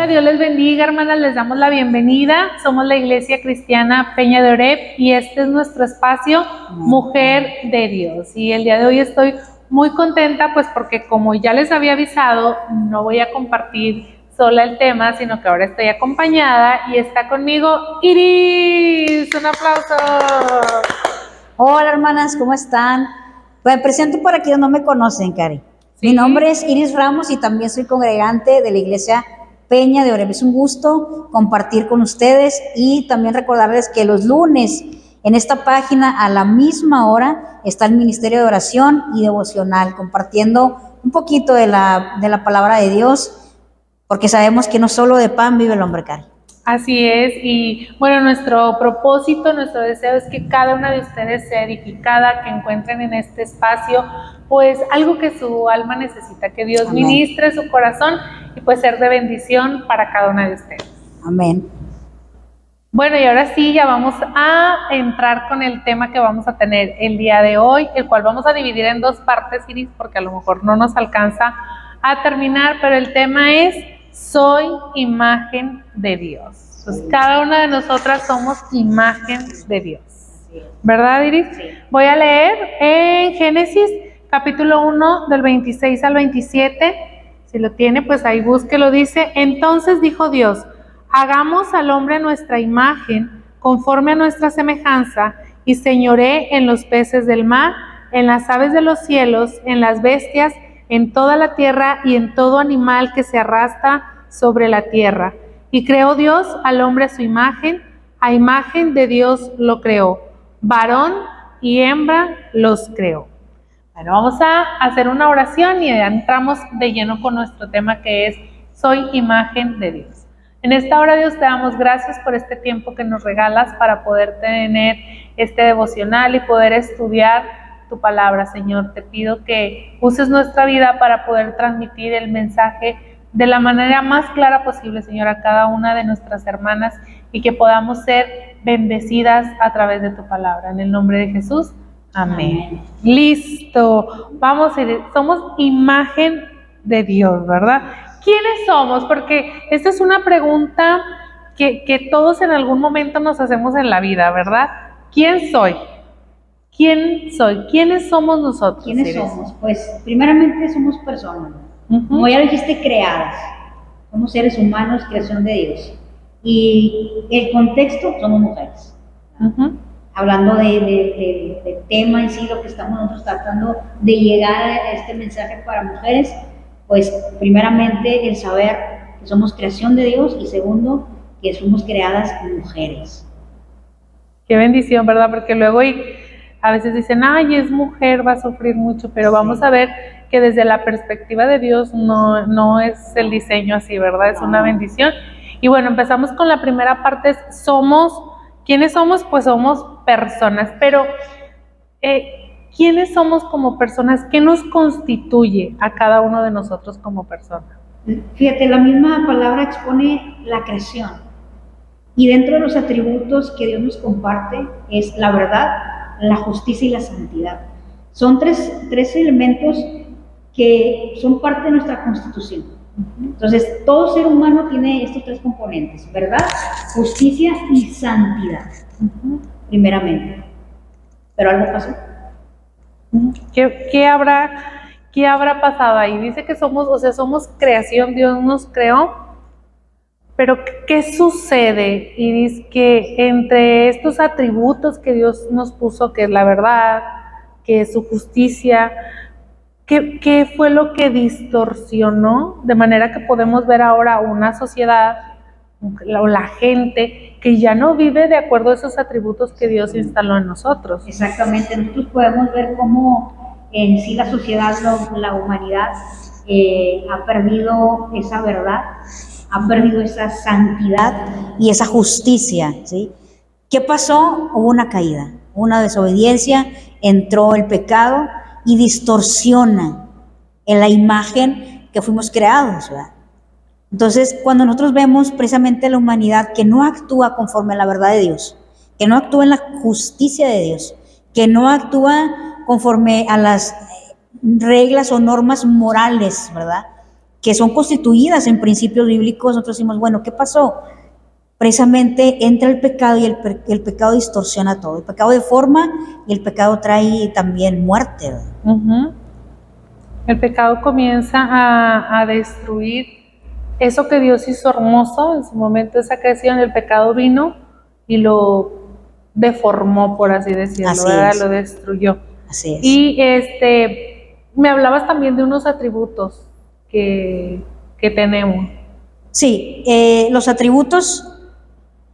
Hola, Dios les bendiga, hermanas, les damos la bienvenida. Somos la Iglesia Cristiana Peña de Oreb y este es nuestro espacio Mujer de Dios. Y el día de hoy estoy muy contenta, pues porque como ya les había avisado, no voy a compartir sola el tema, sino que ahora estoy acompañada y está conmigo Iris. Un aplauso. Hola, hermanas, ¿cómo están? Pues me presento para quienes no me conocen, Cari. Sí. Mi nombre es Iris Ramos y también soy congregante de la Iglesia Peña de Oreb. Es un gusto compartir con ustedes y también recordarles que los lunes en esta página a la misma hora está el Ministerio de Oración y Devocional, compartiendo un poquito de la palabra de Dios, porque sabemos que no solo de pan vive el hombre, Cari. Así es, y bueno, nuestro propósito, nuestro deseo es que cada una de ustedes sea edificada, que encuentren en este espacio pues algo que su alma necesita, que Dios Amén. ministre su corazón y pues ser de bendición para cada una de ustedes. Amén. Bueno, y ahora sí, ya vamos a entrar con el tema que vamos a tener el día de hoy, el cual vamos a dividir en dos partes, Iris, porque a lo mejor no nos alcanza a terminar, pero el tema es: soy imagen de Dios. Pues cada una de nosotras somos imagen de Dios. ¿Verdad, Iris? Sí. Voy a leer en Génesis capítulo 1 del 26 al 27. Si lo tiene, pues ahí búsquelo. Dice: entonces dijo Dios: hagamos al hombre a nuestra imagen, conforme a nuestra semejanza, y señoree en los peces del mar, en las aves de los cielos, en las bestias, en toda la tierra y en todo animal que se arrastra sobre la tierra. Y creó Dios al hombre a su imagen, a imagen de Dios lo creó, varón y hembra los creó. Bueno, vamos a hacer una oración y entramos de lleno con nuestro tema, que es: soy imagen de Dios. En esta hora, Dios, te damos gracias por este tiempo que nos regalas para poder tener este devocional y poder estudiar tu palabra, Señor. Te pido que uses nuestra vida para poder transmitir el mensaje de la manera más clara posible, Señor, a cada una de nuestras hermanas, y que podamos ser bendecidas a través de tu palabra. En el nombre de Jesús, amén. Amén. Listo. Vamos a ir. Somos imagen de Dios, ¿verdad? ¿Quiénes somos? Porque esta es una pregunta que todos en algún momento nos hacemos en la vida, ¿verdad? ¿Quién soy? ¿Quién soy? ¿Quiénes somos nosotros? ¿Quiénes somos? Pues primeramente somos personas, como ya lo dijiste, creadas. Somos seres humanos, creación de Dios. Y el contexto, somos mujeres. Hablando del tema en sí, lo que estamos nosotros tratando de llegar a este mensaje para mujeres, pues primeramente el saber que somos creación de Dios y segundo, que somos creadas mujeres. Qué bendición, ¿verdad? Porque luego a veces dicen: ay, es mujer, va a sufrir mucho, pero vamos a ver que desde la perspectiva de Dios no es el diseño así, ¿verdad? Es una bendición. Y bueno, empezamos con la primera parte: ¿quiénes somos? Pues somos personas, pero ¿quiénes somos como personas? ¿Qué nos constituye a cada uno de nosotros como personas? Fíjate, la misma palabra expone la creación. Y dentro de los atributos que Dios nos comparte es la verdad, la justicia y la santidad. Son tres elementos que son parte de nuestra constitución. Entonces, todo ser humano tiene estos tres componentes: verdad, justicia y santidad, primeramente. Pero algo pasó. ¿Qué habrá pasado ahí? Dice que somos creación, Dios nos creó. Pero ¿qué sucede? Y dice que entre estos atributos que Dios nos puso, que es la verdad, que es su justicia, ¿qué fue lo que distorsionó? De manera que podemos ver ahora una sociedad o la gente que ya no vive de acuerdo a esos atributos que Dios instaló en nosotros. Exactamente, nosotros podemos ver cómo en sí la sociedad, la humanidad ha perdido esa verdad, ha perdido esa santidad y esa justicia, ¿sí? ¿Qué pasó? Hubo una caída, una desobediencia, entró el pecado y distorsiona en la imagen que fuimos creados, ¿verdad? Entonces, cuando nosotros vemos precisamente la humanidad que no actúa conforme a la verdad de Dios, que no actúa en la justicia de Dios, que no actúa conforme a las reglas o normas morales, ¿verdad? que son constituidas en principios bíblicos, nosotros decimos, bueno, ¿qué pasó? Precisamente entra el pecado y el pecado distorsiona todo. El pecado deforma y el pecado trae también muerte, ¿verdad? Ujú. El pecado comienza a destruir eso que Dios hizo hermoso en su momento, esa creación. El pecado vino y lo deformó, por así decirlo, Así ¿verdad? es. Lo destruyó. Así es. Y me hablabas también de unos atributos que tenemos. Sí, los atributos,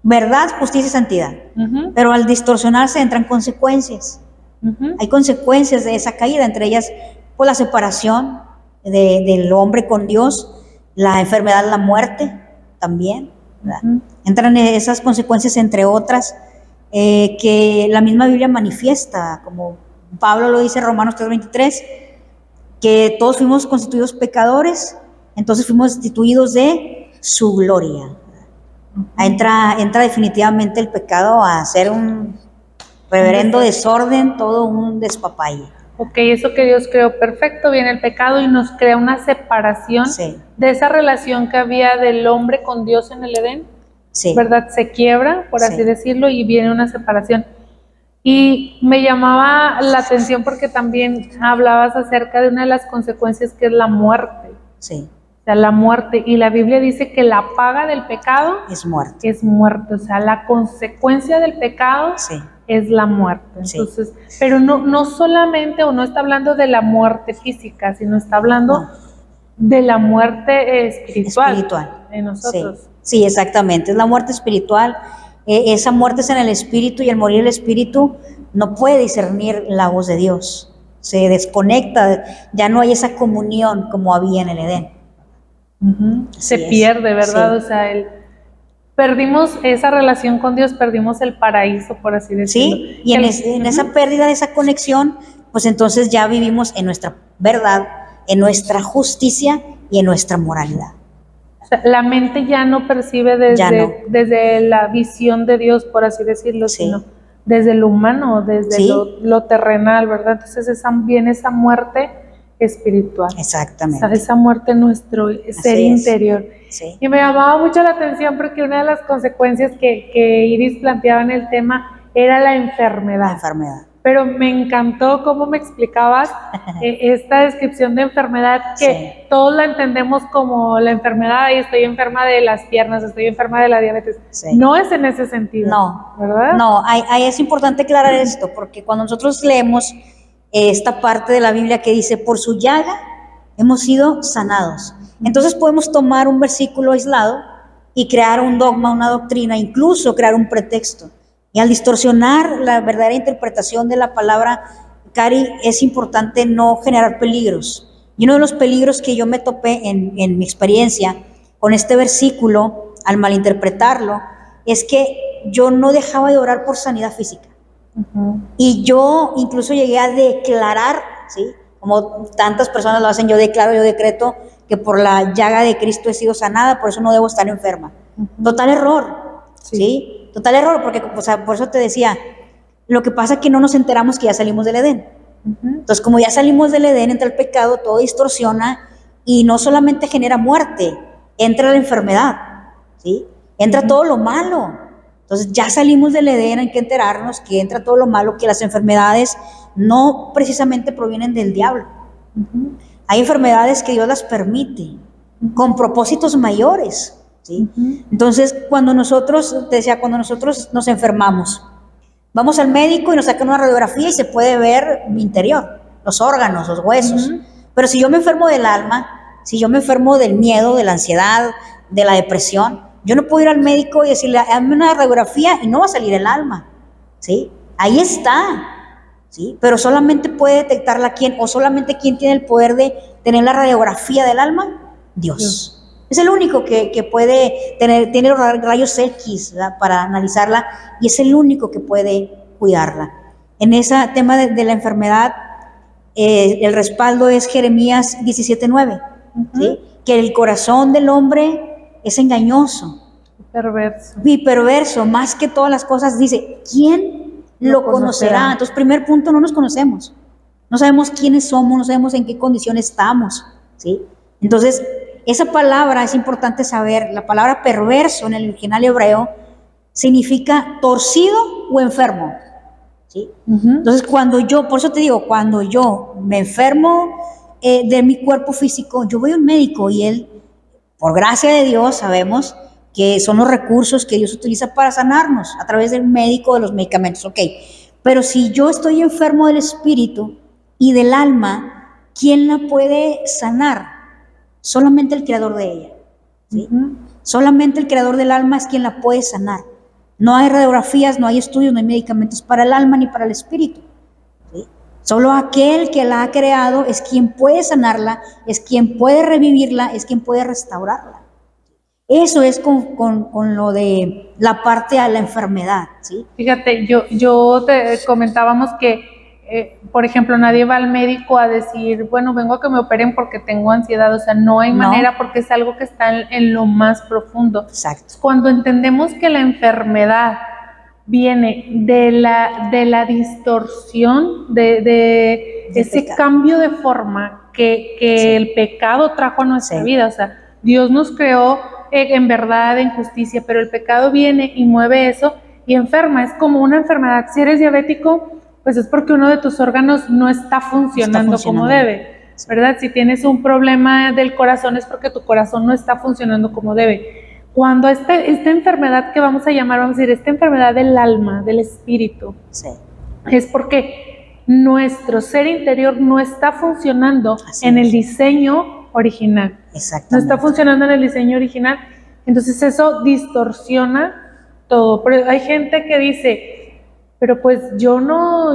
verdad, justicia y santidad. Ujú, Pero al distorsionarse entran consecuencias. ujú, Hay consecuencias de esa caída, entre ellas pues la separación del hombre con Dios, la enfermedad, la muerte también, ¿verdad? ujú. Entran esas consecuencias, entre otras, que la misma Biblia manifiesta, como Pablo lo dice en Romanos 3:23, que todos fuimos constituidos pecadores, entonces fuimos destituidos de su gloria. Entra definitivamente el pecado a ser un reverendo desorden, todo un despapalle. Ok, eso que Dios creó perfecto, viene el pecado y nos crea una separación Sí, de esa relación que había del hombre con Dios en el Edén, sí, ¿verdad? Se quiebra, por así sí, decirlo, y viene una separación. Y me llamaba la atención porque también hablabas acerca de una de las consecuencias que es la muerte, sí, o sea, la muerte. Y la Biblia dice que la paga del pecado es muerte. es muerte, o sea, la consecuencia del pecado Sí, es la muerte. sí. Entonces, pero no solamente, o no está hablando de la muerte física, sino está hablando No, de la muerte espiritual, espiritual. en Sí, nosotros. sí, exactamente. Es la muerte espiritual. Esa muerte es en el espíritu y al morir el espíritu no puede discernir la voz de Dios. Se desconecta, ya no hay esa comunión como había en el Edén. Ujú. Se Así es. pierde, ¿verdad? Sí. O sea, perdimos esa relación con Dios, perdimos el paraíso, por así decirlo. Sí, y en esa pérdida de esa conexión, pues entonces ya vivimos en nuestra verdad, en nuestra justicia y en nuestra moralidad. O sea, la mente ya no percibe Ya no. desde la visión de Dios, por así decirlo, Sí. sino desde lo humano, desde Sí. lo terrenal, ¿verdad? Entonces viene esa muerte espiritual, Exactamente. esa muerte en nuestro ser Así es. interior. Sí. Y me llamaba mucho la atención porque una de las consecuencias que Iris planteaba en el tema era la La enfermedad. enfermedad. Pero me encantó cómo me explicabas esta descripción de enfermedad que Sí. todos la entendemos como la enfermedad y estoy enferma de las piernas, estoy enferma de la diabetes. Sí. No es en ese sentido, No, ¿verdad? no, es importante aclarar esto, porque cuando nosotros leemos esta parte de la Biblia que dice, por su llaga hemos sido sanados. Entonces podemos tomar un versículo aislado y crear un dogma, una doctrina, incluso crear un pretexto. Y al distorsionar la verdadera interpretación de la palabra, Cari, es importante no generar peligros. Y uno de los peligros que yo me topé en mi experiencia con este versículo, al malinterpretarlo, es que yo no dejaba de orar por sanidad física. Ujú. Y yo incluso llegué a declarar, ¿sí? Como tantas personas lo hacen, yo declaro, yo decreto que por la llaga de Cristo he sido sanada, por eso no debo estar enferma. Total error, Sí. ¿sí? Total error, porque o sea, por eso te decía, lo que pasa es que no nos enteramos que ya salimos del Edén. Ujú. Entonces, como ya salimos del Edén, entra el pecado, todo distorsiona y no solamente genera muerte, entra la enfermedad, ¿sí? Entra todo lo malo. Entonces, ya salimos del Edén, hay que enterarnos que entra todo lo malo, que las enfermedades no precisamente provienen del diablo. Ujú. Hay enfermedades que Dios las permite con propósitos mayores, ¿sí? Ujú. Entonces, cuando nosotros, te decía, cuando nosotros nos enfermamos, vamos al médico y nos sacan una radiografía y se puede ver mi interior, los órganos, los huesos. Ujú. Pero si yo me enfermo del alma, si yo me enfermo del miedo, de la ansiedad, de la depresión, yo no puedo ir al médico y decirle, hazme una radiografía y no va a salir el alma, ¿sí? Ahí está, ¿sí? Pero solamente puede detectarla quién, o solamente quién tiene el poder de tener la radiografía del alma, Dios. Es el único que puede tiene los rayos X, ¿verdad? Para analizarla, y es el único que puede cuidarla. En ese tema de la enfermedad, el respaldo es Jeremías 17:9, ¿sí? Que el corazón del hombre es engañoso Perverso. y perverso, más que todas las cosas, dice, ¿quién lo conocerá? Entonces, primer punto, no nos conocemos. No sabemos quiénes somos, no sabemos en qué condición estamos, ¿sí? Entonces, Esa palabra es importante saber, la palabra perverso en el original hebreo significa torcido o enfermo, ¿sí? Entonces por eso te digo, cuando yo me enfermo de mi cuerpo físico, yo voy a un médico y él, por gracia de Dios, sabemos que son los recursos que Dios utiliza para sanarnos a través del médico, de los medicamentos, ok. Pero si yo estoy enfermo del espíritu y del alma, ¿quién la puede sanar? Solamente el creador de ella, ¿sí? Solamente el creador del alma es quien la puede sanar. No hay radiografías, no hay estudios, no hay medicamentos para el alma ni para el espíritu, ¿sí? Solo aquel que la ha creado es quien puede sanarla, es quien puede revivirla, es quien puede restaurarla. Eso es con lo de la parte a la enfermedad, ¿sí? Fíjate, yo te comentábamos que, por ejemplo, nadie va al médico a decir, bueno, vengo a que me operen porque tengo ansiedad. O sea, no hay manera, porque es algo que está en lo más profundo. Exacto. Cuando entendemos que la enfermedad viene de la distorsión, de ese cambio de forma que el pecado trajo a nuestra vida. O sea, Dios nos creó en verdad, en justicia, pero el pecado viene y mueve eso y enferma. Es como una enfermedad. Si eres diabético, pues es porque uno de tus órganos no está funcionando como debe, ¿verdad? Si tienes un problema del corazón, es porque tu corazón no está funcionando como debe. Cuando esta enfermedad que vamos a llamar, vamos a decir, esta enfermedad del alma, del espíritu, es porque nuestro ser interior no está funcionando en el diseño original. No está funcionando en el diseño original. Entonces eso distorsiona todo. Pero hay gente que dice, pero pues yo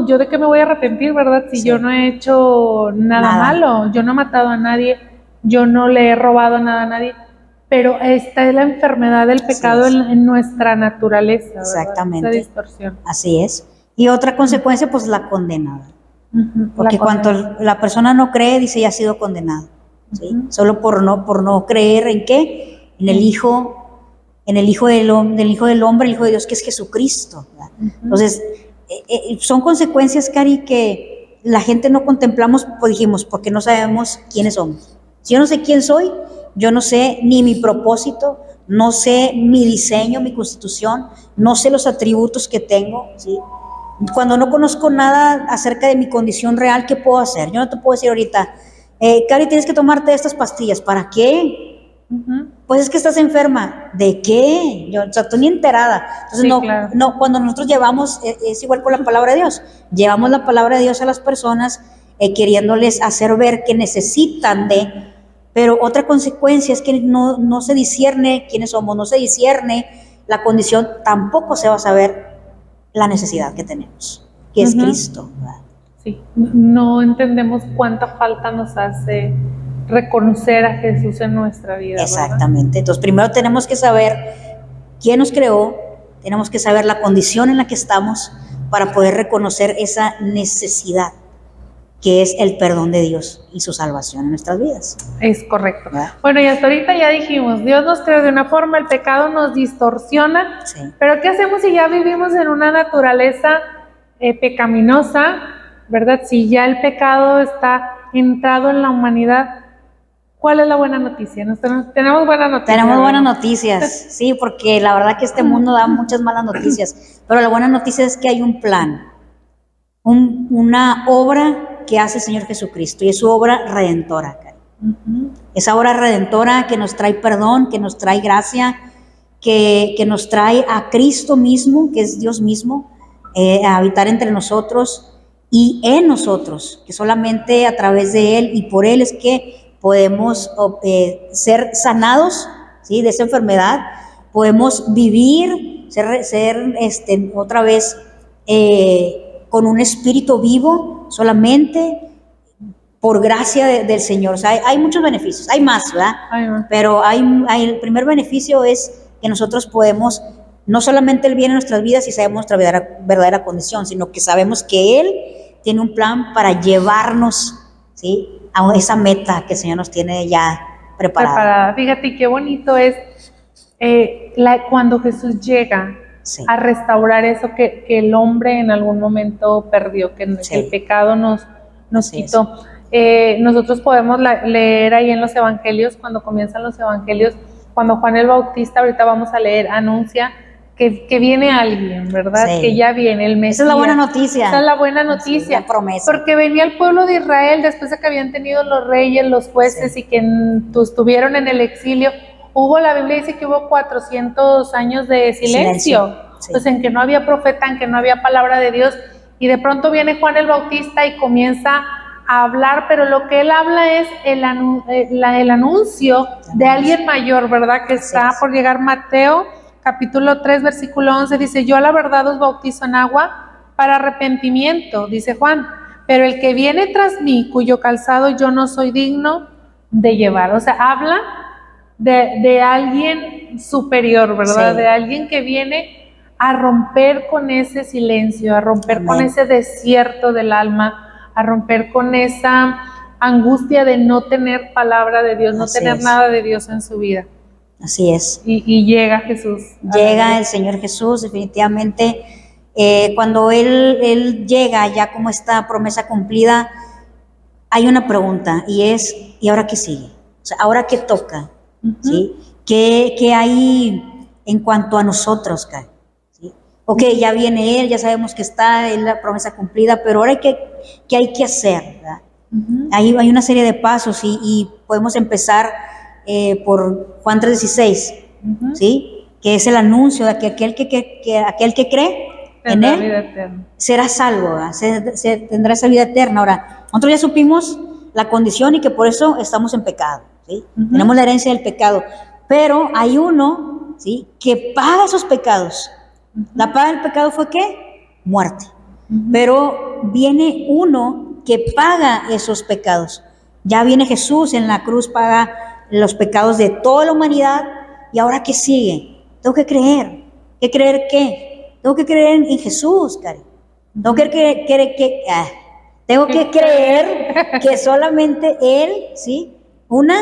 de qué me voy a arrepentir, ¿verdad? Si yo no he hecho nada malo, yo no he matado a nadie, yo no le he robado nada a nadie. Pero esta es la enfermedad del pecado en nuestra naturaleza, ¿verdad? Exactamente. Esa distorsión. Así es. Y otra consecuencia, pues la condena. Porque cuando la persona no cree, dice, ya ha sido condenado, ¿sí? Solo por no creer en qué, en el Hijo del Hombre, el Hijo de Dios, que es Jesucristo, ¿verdad? Entonces, son consecuencias, Cari, que la gente no contemplamos, pues dijimos, porque no sabemos quiénes somos. Si yo no sé quién soy, yo no sé ni mi propósito, no sé mi diseño, mi constitución, no sé los atributos que tengo, ¿sí? Cuando no conozco nada acerca de mi condición real, ¿qué puedo hacer? Yo no te puedo decir ahorita, Cari, tienes que tomarte estas pastillas. ¿Para qué? Pues es que estás enferma. ¿De qué? Yo, o sea, estoy ni enterada. Entonces, no, cuando nosotros llevamos, es igual con la palabra de Dios, llevamos la palabra de Dios a las personas queriéndoles hacer ver que necesitan pero otra consecuencia es que no se discierne quiénes somos, no se discierne la condición, tampoco se va a saber la necesidad que tenemos, que es Cristo, ¿verdad? Sí, no entendemos cuánta falta nos hace reconocer a Jesús en nuestra vida. Exactamente. ¿Verdad? Entonces, primero tenemos que saber quién nos creó, tenemos que saber la condición en la que estamos para poder reconocer esa necesidad que es el perdón de Dios y su salvación en nuestras vidas. Es correcto. ¿Verdad? Bueno, y hasta ahorita ya dijimos, Dios nos creó de una forma, el pecado nos distorsiona, pero ¿qué hacemos si ya vivimos en una naturaleza pecaminosa, ¿verdad? Si ya el pecado está entrado en la humanidad, ¿cuál es la buena noticia? Tenemos buenas noticias. Tenemos buenas noticias, sí, porque la verdad que este mundo da muchas malas noticias, pero la buena noticia es que hay un plan, una obra que hace el Señor Jesucristo, y es su obra redentora. Esa obra redentora que nos trae perdón, que nos trae gracia, que nos trae a Cristo mismo, que es Dios mismo, a habitar entre nosotros y en nosotros, que solamente a través de Él y por Él es que podemos ser sanados, ¿sí?, de esa enfermedad, podemos vivir, ser otra vez con un espíritu vivo, solamente por gracia del Señor. O sea, hay muchos beneficios, hay más, ¿verdad? Pero el primer beneficio es que nosotros podemos, no solamente Él viene en nuestras vidas y sabemos nuestra verdadera condición, sino que sabemos que Él tiene un plan para llevarnos, ¿sí?, a esa meta que el Señor nos tiene ya preparada. Fíjate qué bonito es cuando Jesús llega a restaurar eso que el hombre en algún momento perdió, que el pecado nos quitó. Nosotros podemos leer ahí en los evangelios, cuando comienzan los evangelios, cuando Juan el Bautista, ahorita vamos a leer, anuncia que viene alguien, ¿verdad? Sí. Que ya viene el Mesías. Esa es la buena noticia. Esa es la buena noticia. Sí, la promesa. Porque venía el pueblo de Israel después de que habían tenido los reyes, los jueces, Sí. y que estuvieron en el exilio. La Biblia dice que hubo 400 años de silencio. Sí. Pues en que no había profeta, en que no había palabra de Dios. Y de pronto viene Juan el Bautista y comienza a hablar, pero lo que él habla es el anuncio de alguien mayor, ¿verdad? Que está por llegar. Mateo capítulo 3, versículo 11, dice: yo a la verdad os bautizo en agua para arrepentimiento, dice Juan, pero el que viene tras mí, cuyo calzado yo no soy digno de llevar. O sea, habla de alguien superior, ¿verdad? Sí. De alguien que viene a romper con ese silencio, a romper Amén. con ese desierto del alma, a romper con esa angustia de no tener palabra de Dios, no Así tener es. nada de Dios en su vida. Así es. Y llega Jesús. Llega el Señor Jesús, definitivamente. Cuando Él llega ya como esta promesa cumplida, hay una pregunta, y es: ¿y ahora qué sigue? O sea, ¿ahora qué toca? ¿Sí? ¿Qué hay en cuanto a nosotros, Kai? ¿Sí? Ok, ya viene Él, ya sabemos que está, es la promesa cumplida, pero ahora ¿qué hay que hacer? ¿Verdad? Hay una serie de pasos, y podemos empezar por Juan 3:16, ¿sí? Que es el anuncio de que aquel que cree en Tendrá Él vida eterna. será salvo, ¿verdad? Tendrá esa vida eterna. Ahora, nosotros ya supimos la condición y que por eso estamos en pecado, ¿sí? Tenemos la herencia del pecado, pero hay uno, ¿sí?, que paga esos pecados. La paga del pecado fue ¿qué? Muerte. Pero viene uno que paga esos pecados. Ya viene Jesús en la cruz, paga los pecados de toda la humanidad. ¿Y ahora qué sigue? Tengo que creer. ¿Qué creer qué? Tengo que creer en Jesús, Cari. Tengo que creer que solamente Él, ¿sí? Una,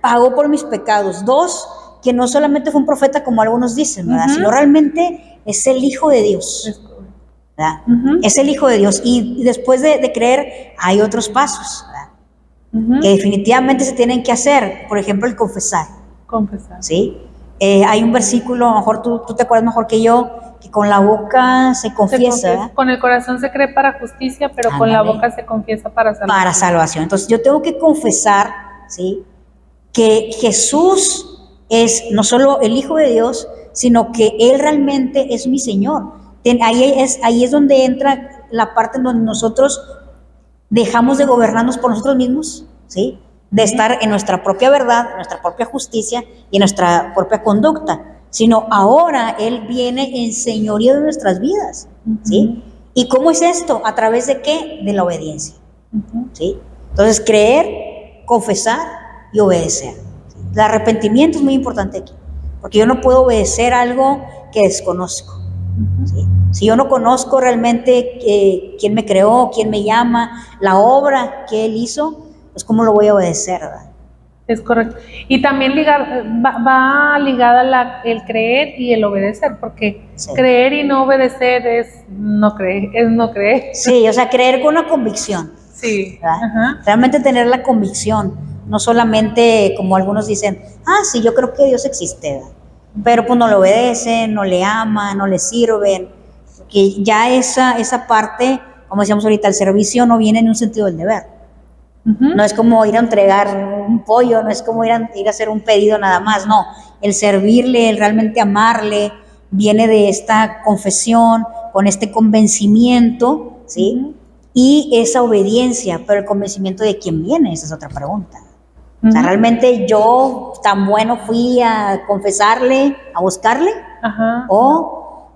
pagó por mis pecados. Dos, que no solamente fue un profeta como algunos dicen, ¿verdad? Sino realmente es el Hijo de Dios, ¿verdad? Es el Hijo de Dios. Y después de creer, hay otros pasos, ¿verdad? Que definitivamente se tienen que hacer. Por ejemplo, el confesar. ¿Sí? Hay un versículo, a lo mejor tú te acuerdas mejor que yo, que con la boca se confiesa. Con el corazón se cree para justicia, pero con la boca se confiesa para salvación. Para salvación. Entonces yo tengo que confesar, ¿sí?, que Jesús es no solo el Hijo de Dios, sino que Él realmente es mi Señor. Ahí es donde entra la parte en donde nosotros dejamos de gobernarnos por nosotros mismos, ¿sí?, de estar en nuestra propia verdad, en nuestra propia justicia y en nuestra propia conducta, sino ahora Él viene en señorío de nuestras vidas, ¿sí? ¿Y cómo es esto? ¿A través de qué? De la obediencia, ¿sí? Entonces, creer, confesar y obedecer. ¿Sí? El arrepentimiento es muy importante aquí, porque yo no puedo obedecer algo que desconozco, ¿sí? Si yo no conozco realmente quién me creó, quién me llama, la obra que Él hizo, pues ¿cómo lo voy a obedecer, verdad? Es correcto. Y también va ligada el creer y el obedecer, porque creer y no obedecer es no creer. Sí, o sea, creer con una convicción. Sí. Realmente tener la convicción, no solamente como algunos dicen, sí, yo creo que Dios existe, ¿verdad? Pero pues no le obedecen, no le aman, no le sirven, porque ya esa parte, como decíamos ahorita, el servicio no viene en un sentido del deber. No es como ir a entregar un pollo, no es como ir a hacer un pedido nada más, no. El servirle, el realmente amarle, viene de esta confesión, con este convencimiento, ¿sí? Y esa obediencia, pero el convencimiento de quién viene, esa es otra pregunta. O sea, realmente yo tan bueno fui a confesarle, a buscarle, o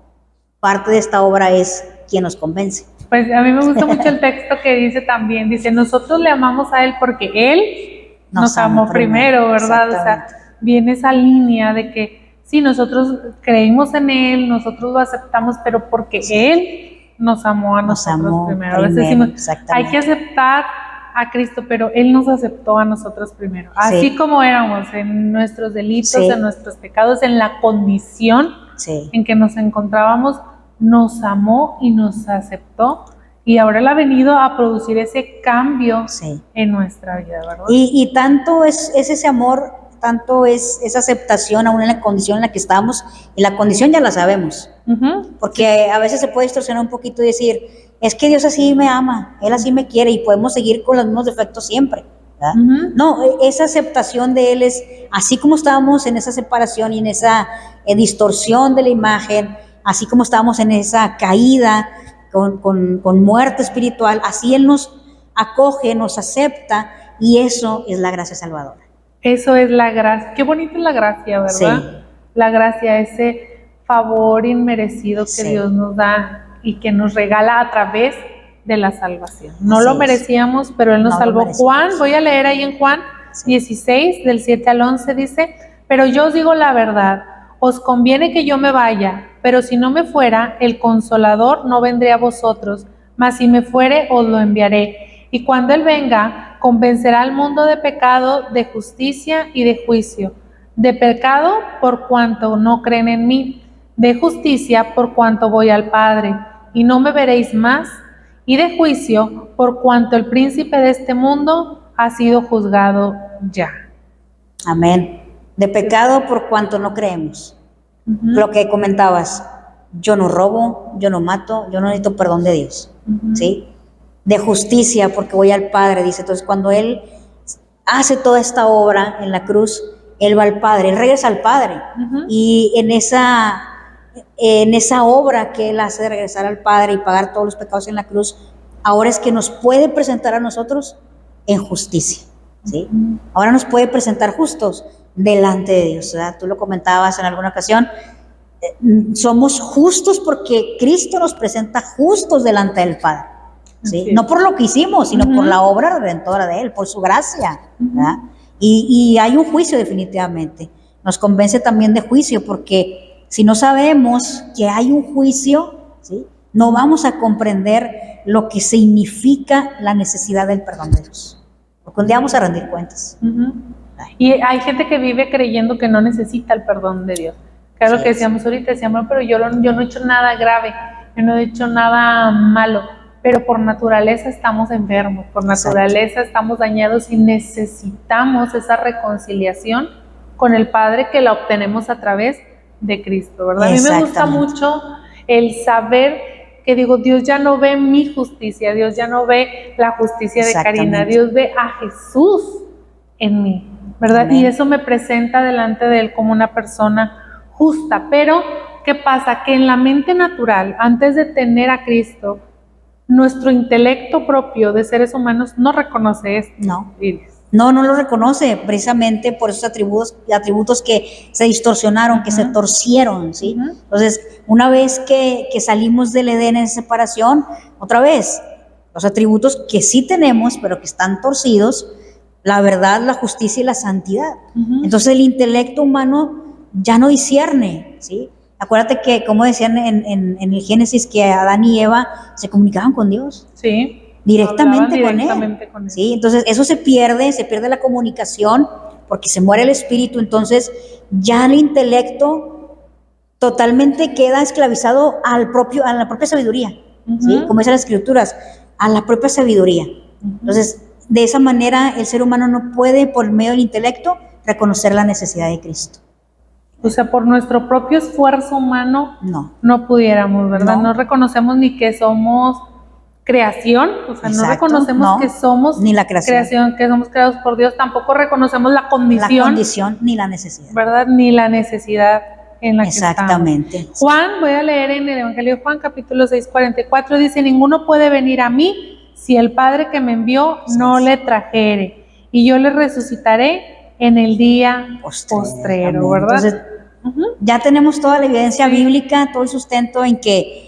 parte de esta obra es quien nos convence. Pues a mí me gusta mucho el texto que dice también, dice, nosotros le amamos a Él porque Él nos amó primero, ¿verdad? O sea, viene esa línea de que sí, nosotros creímos en Él, nosotros lo aceptamos, pero porque Él nos amó a nosotros primero. A veces decimos, hay que aceptar a Cristo, pero Él nos aceptó a nosotros primero. Así como éramos, en nuestros delitos, en nuestros pecados, en la condición en que nos encontrábamos, nos amó y nos aceptó Y ahora Él ha venido a producir ese cambio Sí. en nuestra vida, ¿verdad? Y tanto es ese amor, tanto es esa aceptación aún en la condición en la que estamos, y la condición ya la sabemos, Ujú. porque a veces se puede distorsionar un poquito y decir, es que Dios así me ama, Él así me quiere, y podemos seguir con los mismos defectos siempre, ¿verdad? Ujú. No, esa aceptación de Él es, así como estábamos en esa separación y en esa distorsión de la imagen, así como estábamos en esa caída, con muerte espiritual, así Él nos acoge, nos acepta, y eso es la gracia salvadora. Eso es la gracia. Qué bonita es la gracia, ¿verdad? Sí. La gracia, ese favor inmerecido que Sí. Dios nos da y que nos regala a través de la salvación. No Así lo es. merecíamos, pero Él nos No lo salvó. merecíamos. Juan, voy a leer ahí en Juan Sí. 16, del 7 al 11, dice, pero yo os digo la verdad, os conviene que yo me vaya, pero si no me fuera, el Consolador no vendré a vosotros, mas si me fuere, os lo enviaré. Y cuando Él venga, convencerá al mundo de pecado, de justicia y de juicio. De pecado, por cuanto no creen en mí; de justicia, por cuanto voy al Padre, y no me veréis más; y de juicio, por cuanto el príncipe de este mundo ha sido juzgado ya. Amén. De pecado por cuanto no creemos. Ujú. Lo que comentabas, yo no robo, yo no mato, yo no necesito perdón de Dios. Ujú. ¿Sí? De justicia porque voy al Padre, dice. Entonces cuando Él hace toda esta obra en la cruz, Él va al Padre, Él regresa al Padre. Ujú. Y en esa obra que Él hace de regresar al Padre y pagar todos los pecados en la cruz, ahora es que nos puede presentar a nosotros en justicia. ¿Sí? Ahora nos puede presentar justos delante de Dios, ¿verdad? Tú lo comentabas en alguna ocasión, somos justos porque Cristo nos presenta justos delante del Padre, ¿sí? Así No es. por lo que hicimos, sino Ujú. por la obra redentora de Él, por su gracia, Ujú. ¿verdad? Y hay un juicio definitivamente, nos convence también de juicio, porque si no sabemos que hay un juicio, ¿sí?, no vamos a comprender lo que significa la necesidad del perdón de Dios. Porque un día vamos a rendir cuentas. Ujú. Y hay gente que vive creyendo que no necesita el perdón de Dios. Que es lo Sí, que decíamos ahorita, decíamos, pero yo no he hecho nada grave, yo no he hecho nada malo, pero por naturaleza estamos enfermos, por naturaleza estamos dañados y necesitamos esa reconciliación con el Padre que la obtenemos a través de Cristo, ¿verdad? A mí me gusta Exactamente. mucho el saber que digo, Dios ya no ve mi justicia, Dios ya no ve la justicia de Karina, Exactamente. Dios ve a Jesús en mí, ¿verdad? Amén. Y eso me presenta delante de Él como una persona justa. Pero, ¿qué pasa? Que en la mente natural, antes de tener a Cristo, nuestro intelecto propio de seres humanos no reconoce esto. No. Iris. No lo reconoce, precisamente por esos atributos que se distorsionaron, que se Ujú. torcieron, ¿sí? Ujú. Entonces, una vez que salimos del Edén en separación, otra vez, los atributos que sí tenemos, pero que están torcidos, la verdad, la justicia y la santidad. Ujú. Entonces, el intelecto humano ya no discierne, ¿sí? Acuérdate que, como decían en el Génesis, que Adán y Eva se comunicaban con Dios. Sí. Directamente Hablaban con directamente él, con Él. ¿sí? Entonces eso se pierde la comunicación porque se muere el espíritu, entonces ya el intelecto totalmente queda esclavizado a la propia sabiduría, ¿sí? Ujú. Como dicen las escrituras, a la propia sabiduría. Entonces, de esa manera el ser humano no puede, por medio del intelecto, reconocer la necesidad de Cristo. O sea, por nuestro propio esfuerzo humano No. pudiéramos, ¿verdad? No. No reconocemos ni que somos creación, o sea, no Exacto, reconocemos no, que somos ni la creación. que somos creados por Dios, tampoco reconocemos la La condición, condición ni la necesidad. ¿verdad? Ni la necesidad en la que Exactamente. estamos. Juan, voy a leer en el Evangelio de Juan, capítulo 6, 44, dice, ninguno puede venir a mí si el Padre que me envió no le trajere, y yo le resucitaré en el día postrero, Amén. ¿verdad? Entonces, ya tenemos toda la evidencia bíblica, todo el sustento en que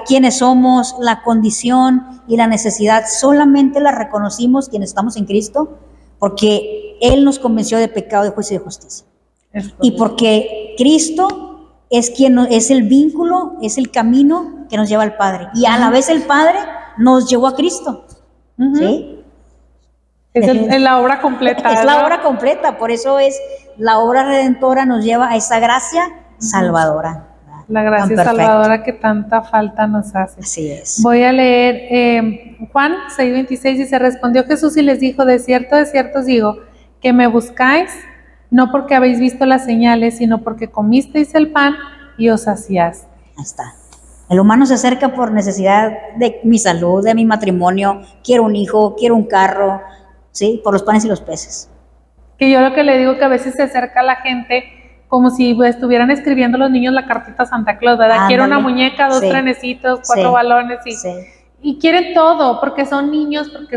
quiénes somos, la condición y la necesidad, solamente la reconocimos quienes estamos en Cristo, porque Él nos convenció de pecado, de juicio y de justicia. Y porque Cristo es quien es el vínculo, es el camino que nos lleva al Padre. Y a la vez el Padre nos llevó a Cristo. ¿Sí? Es la obra completa. Es la obra completa, por eso es la obra redentora, nos lleva a esa gracia salvadora. la gracia perfecto. salvadora que tanta falta nos hace. Así es. Voy a leer Juan 6:26, dice, respondió Jesús y les dijo, de cierto os digo, que me buscáis, no porque habéis visto las señales, sino porque comisteis el pan y os saciaste. Ahí está. El humano se acerca por necesidad de mi salud, de mi matrimonio, quiero un hijo, quiero un carro, ¿sí? Por los panes y los peces. Que yo lo que le digo que a veces se acerca a la gente como si estuvieran escribiendo los niños la cartita a Santa Claus, ¿verdad? Ándale. Quiero una muñeca, 2 Sí. trenecitos, 4 Sí. balones Sí. y quieren todo porque son niños, porque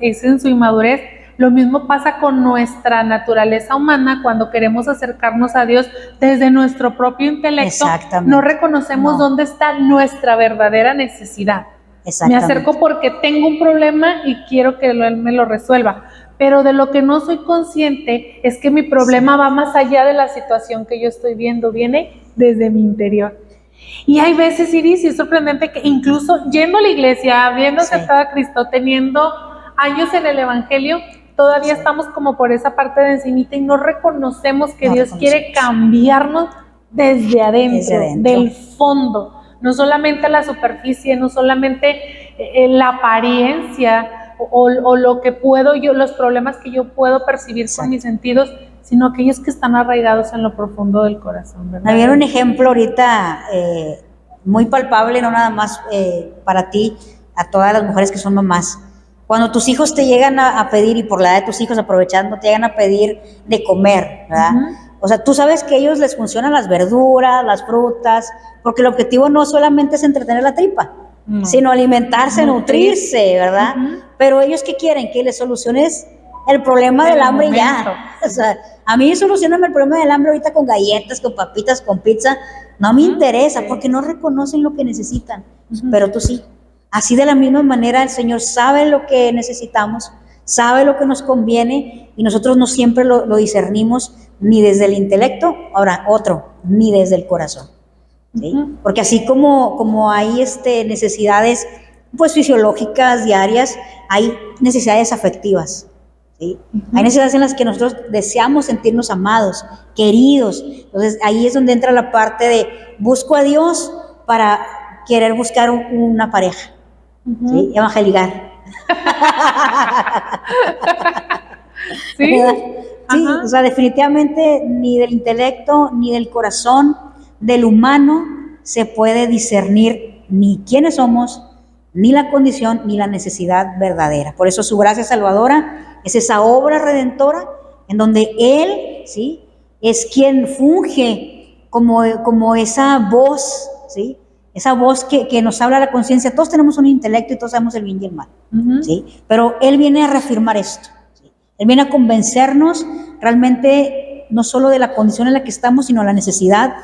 es en su inmadurez. Lo mismo pasa con nuestra naturaleza humana cuando queremos acercarnos a Dios desde nuestro propio intelecto. Exactamente. No reconocemos dónde está nuestra verdadera necesidad. Me Exactamente. acerco porque tengo un problema y quiero que Él me lo resuelva. Pero de lo que no soy consciente es que mi problema va más allá de la situación que yo estoy viendo, viene desde mi interior. Y hay veces, Iris, y es sorprendente que incluso yendo a la iglesia, habiendo aceptado a Cristo, teniendo años en el Evangelio, todavía estamos como por esa parte de encimita y no reconocemos que Dios quiere cambiarnos desde adentro, del fondo. No solamente la superficie, no solamente la apariencia o lo que puedo yo, los problemas que yo puedo percibir con mis sentidos, sino aquellos que están arraigados en lo profundo del corazón, ¿verdad? Había un ejemplo ahorita muy palpable, no nada más para ti, a todas las mujeres que son mamás. Cuando tus hijos te llegan a pedir, y por la edad de tus hijos aprovechando, te llegan a pedir de comer, ¿verdad? O sea, tú sabes que a ellos les funcionan las verduras, las frutas, porque el objetivo no solamente es entretener la tripa, sino alimentarse, nutrirse, ¿verdad? Pero ellos, ¿qué quieren? Que les soluciones el problema del hambre y ya. O sea, a mí solucioname el problema del hambre ahorita con galletas, con papitas, con pizza. No me interesa, porque no reconocen lo que necesitan. Pero tú sí. Así de la misma manera el Señor sabe lo que necesitamos, sabe lo que nos conviene, y nosotros no siempre lo discernimos ni desde el intelecto, ahora ni desde el corazón, ¿sí? Porque así como hay necesidades pues fisiológicas diarias, hay necesidades afectivas, ¿sí? Hay necesidades en las que nosotros deseamos sentirnos amados, queridos. Entonces ahí es donde entra la parte de busco a Dios para querer buscar una pareja, ¿sí? Evangeligar. ¿Sí? Sí, o sea, definitivamente ni del intelecto, ni del corazón, del humano, se puede discernir ni quiénes somos, ni la condición, ni la necesidad verdadera. Por eso su gracia salvadora es esa obra redentora en donde Él, ¿sí?, es quien funge como esa voz, ¿sí?, esa voz que nos habla a la conciencia. Todos tenemos un intelecto y todos sabemos el bien y el mal, ¿sí? Pero Él viene a reafirmar esto, ¿sí? Él viene a convencernos realmente no solo de la condición en la que estamos, sino la necesidad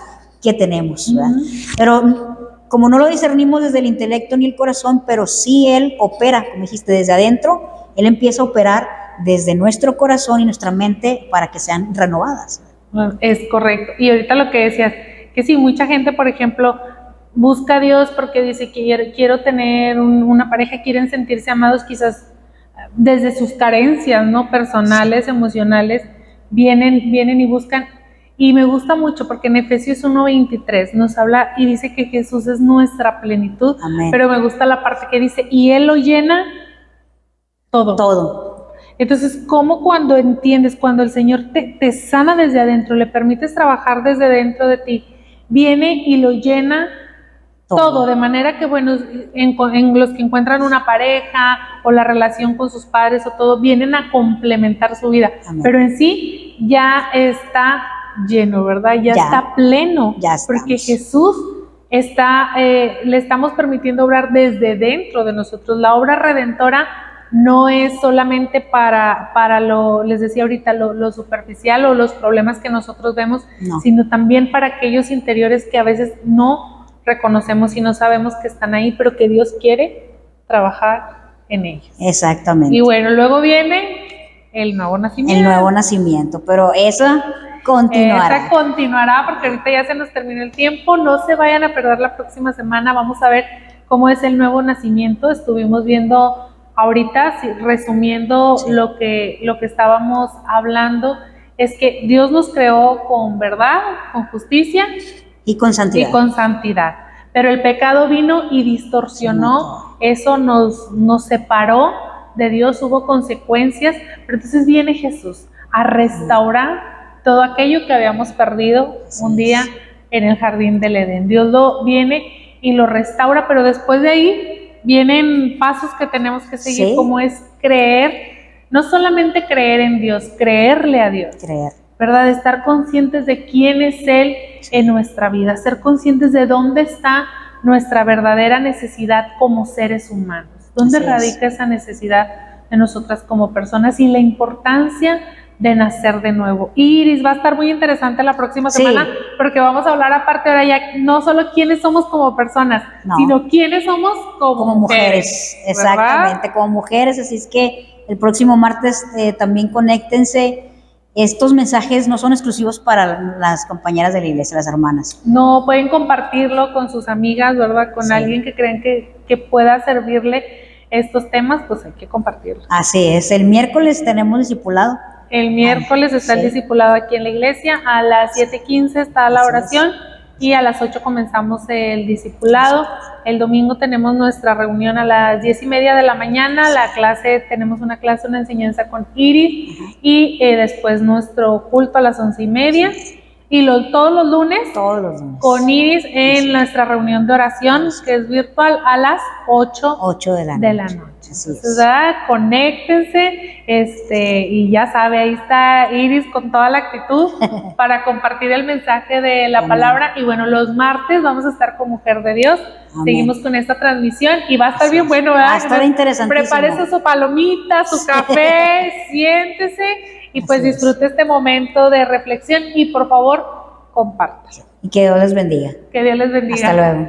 que tenemos, ¿verdad? Pero como no lo discernimos desde el intelecto ni el corazón, pero sí Él opera, como dijiste, desde adentro, Él empieza a operar desde nuestro corazón y nuestra mente para que sean renovadas. Es correcto. Y ahorita lo que decías, que si mucha gente, por ejemplo, busca a Dios porque dice que quiero tener una pareja, quieren sentirse amados, quizás desde sus carencias, ¿no?, personales, emocionales, vienen y buscan. Y me gusta mucho porque en Efesios 1:23 nos habla y dice que Jesús es nuestra plenitud. Amén. Pero me gusta la parte que dice, y Él lo llena todo. Entonces, ¿cómo cuando entiendes, cuando el Señor te sana desde adentro, le permites trabajar desde dentro de ti, viene y lo llena todo, de manera que, bueno, en los que encuentran una pareja o la relación con sus padres o todo, vienen a complementar su vida. Amén. Pero en sí ya está lleno, ¿verdad? Ya está pleno, porque Jesús le estamos permitiendo obrar desde dentro de nosotros. La obra redentora no es solamente para les decía ahorita, lo superficial o los problemas que nosotros vemos, sino también para aquellos interiores que a veces no reconocemos y no sabemos que están ahí, pero que Dios quiere trabajar en ellos. Exactamente. Y bueno, luego viene el nuevo nacimiento. El nuevo nacimiento, pero esa continuará. Esa continuará porque ahorita ya se nos terminó el tiempo. No se vayan a perder la próxima semana. Vamos a ver cómo es el nuevo nacimiento. Estuvimos viendo ahorita, resumiendo lo que estábamos hablando, es que Dios nos creó con verdad, con justicia Y con santidad. Y con santidad. Pero el pecado vino y distorsionó, eso nos separó de Dios, hubo consecuencias, pero entonces viene Jesús a restaurar todo aquello que habíamos perdido un día en el jardín del Edén. Dios viene y lo restaura, pero después de ahí vienen pasos que tenemos que seguir, como es creer, no solamente creer en Dios, creerle a Dios. ¿Verdad? Estar conscientes de quién es Él en nuestra vida, ser conscientes de dónde está nuestra verdadera necesidad como seres humanos, dónde radica esa necesidad de nosotras como personas y la importancia de nacer de nuevo. Iris, va a estar muy interesante la próxima semana porque vamos a hablar aparte ahora ya no solo quiénes somos como personas, sino quiénes somos como mujeres. Exactamente, como mujeres, así es que el próximo martes también conéctense. Estos mensajes no son exclusivos para las compañeras de la iglesia, las hermanas. No, pueden compartirlo con sus amigas, ¿verdad? Con alguien que creen que pueda servirle estos temas, pues hay que compartirlo. Así es, el miércoles tenemos discipulado. El miércoles está el discipulado aquí en la iglesia, a las 7:15 está la oración y a las 8 comenzamos el discipulado. El domingo tenemos nuestra reunión a las 10:30 de la mañana, tenemos una enseñanza con Iris y después nuestro culto a las 11:30 y todos los lunes con Iris en nuestra reunión de oración que es virtual a las 8 de la noche. Entonces, conéctense y ya sabe, ahí está Iris con toda la actitud para compartir el mensaje de la palabra. Y bueno, los martes vamos a estar con Mujer de Dios. Seguimos con esta transmisión y va a estar bien bueno, ¿verdad? Va a estar interesantísimo. Prepárese su palomita, su café, siéntese y pues disfrute este momento de reflexión y por favor, compartan. Y que Dios les bendiga. Que Dios les bendiga. Hasta luego.